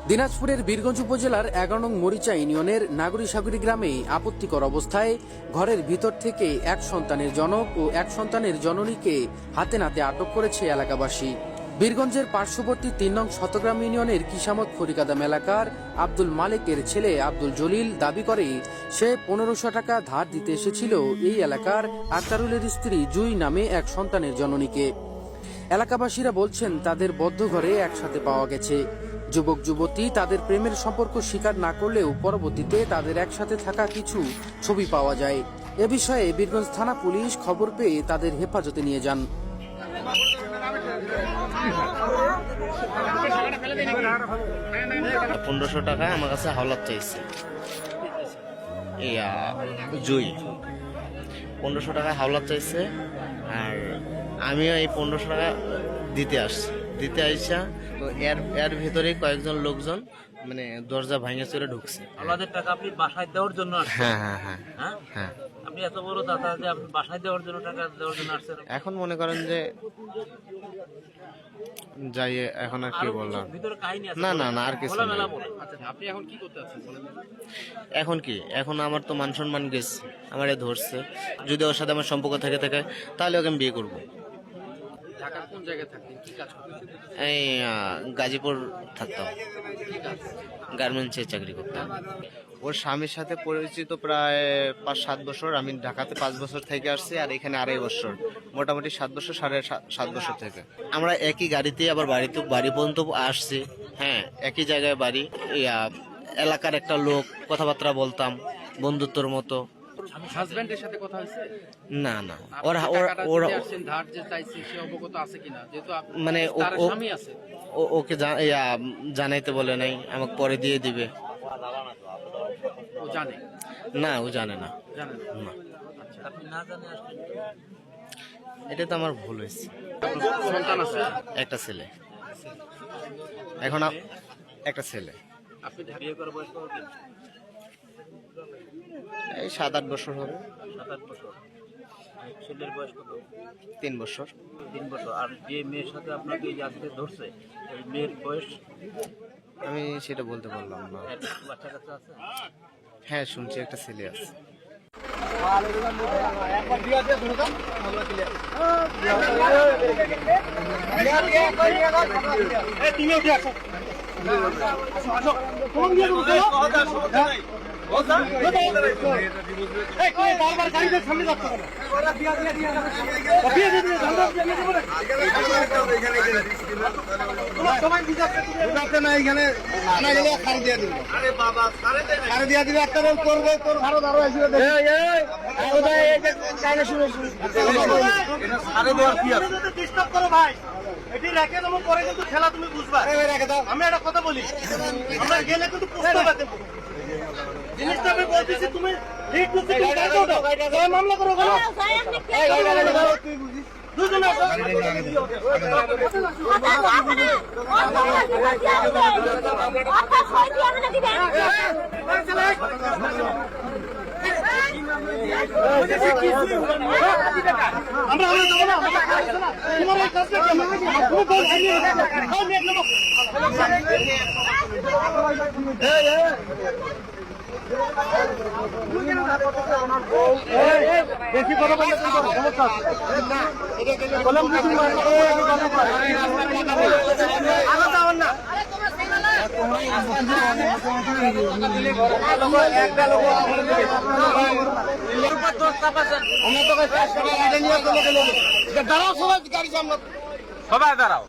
দিনাজপুরের বীরগঞ্জ উপজেলার ১১ নং মরিচা ইউনিয়নের নাগরিসাগরী গ্রামে আপত্তিকর অবস্থায় ঘরের ভিতর থেকে এক সন্তানের জনক ও এক সন্তানের জননীকে হাতে নাতে আটক করেছে এলাকাবাসী। বীরগঞ্জের পার্শ্ববর্তী ৩ নং শতগ্রাম ইউনিয়নের কিসামত খড়িকাদাম এলাকার আব্দুল মালেকের ছেলে আব্দুল জলিল দাবি করে সে ১৫০০ টাকা ধার দিতে এসেছিল এই এলাকার আক্তারুলের স্ত্রী জুই নামে এক সন্তানের জননীকে। এলাকাবাসীরা বলছেন তাদের বদ্ধ ঘরে একসাথে পাওয়া গেছে। যুবক যুবতী তাদের প্রেমের সম্পর্ক স্বীকার না করলেও পরবর্তীতে তাদের একসাথে থাকা কিছু ছবি পাওয়া যায়। এ বিষয়ে বীরগঞ্জ থানা পুলিশ খবর পেয়ে তাদের হেফাজতে নিয়ে যান। ১৫০০ টাকা আমার কাছে হাওলাত চাইছে। জুই ১৫০০ টাকা হাওলাত চাইছে, আর আমিও এই ১৫০০ টাকা দিতে আইসা তো এর ভিতরে কয়েকজন লোকজন মানে দরজা ভাঙে চলে ঢুকছে। হাওলাতের টাকা আপনি বাসায় দেওয়ার জন্য আসছেন? হ্যাঁ হ্যাঁ হ্যাঁ হ্যাঁ হ্যাঁ। আপনি এত বড় দাতা যে আপনি বাসায় দেওয়ার জন্য টাকা দেওয়ার জন্য আসছেন? এখন মনে করেন যে যাই, এখন আর কি বললাম, ভিতরে কাহিনী আছে? না না না, আর কিছু না। আচ্ছা, আপনি এখন কি করতে আছেন বলেন? এখন আমার তো মান সম্মান গেছে, আমারে ধরছে। যদি ওর সাথে আমার সম্পর্ক থেকে থাকে তাহলে ওকে আমি বিয়ে করবো। ঢাকার কোন জায়গায় থাকতেন, কি কাজ করতেন? এই গাজীপুর থাকতাম, গার্মেন্টসে চাকরি করতাম। ওর স্বামীর সাথে পরিচিত প্রায় ৫-৭ বছর। আমি ঢাকাতে ৫ বছর থেকে আসছি, আর এখানে ২.৫ বছর, মোটামুটি ৭ বছর, ৭.৫ বছর থেকে। আমরা একই গাড়িতে আবার বাড়ি পর্যন্ত আসছি। হ্যাঁ, একই জায়গায় বাড়ি। এলাকার একটা লোক, কথাবার্তা বলতাম বন্ধুত্বর মতো। হাজবেন্ডের সাথে কথা হয়েছে? না না, ধার যে চাইছে সে অবগত আছে কিনা, যেহেতু মানে তার স্বামী আছে? ওকে জানাইতে বলে নাই, আমাকে পরে দিয়ে দিবে। ও জানে না, ও জানে না। জানে না? না, আচ্ছা, আপনি না জানে আসলেন? এটা তো আমার ভুল হয়েছে। সন্তান আছে? একটা ছেলে, এখন একটা ছেলে। আপনি বিয়ে করার বয়স কত? এই ৭-৮ বছর হবে। ৭-৮ বছর। ছেলের বয়স কত? ৩ বছর। ৩ বছর। আর যে মেয়ের সাথে আপনাকে এই আজকে ধরছে, এই মেয়ের বয়স? আমি সেটা বলতে পারলাম না। বাচ্চা কাচ্চা আছে? হ্যাঁ, শুনছি একটা ছেলে আছে। আমি একটা কথা বলি, আমরা গেলে কিন্তু জিনিসটা আমি বলতেছি, তুমি মামলা করো, দুজনে বেশি কথা বললে সমস্যা দাঁড়াও, সবাই গাড়ি সামনে, সবাই দাঁড়াও।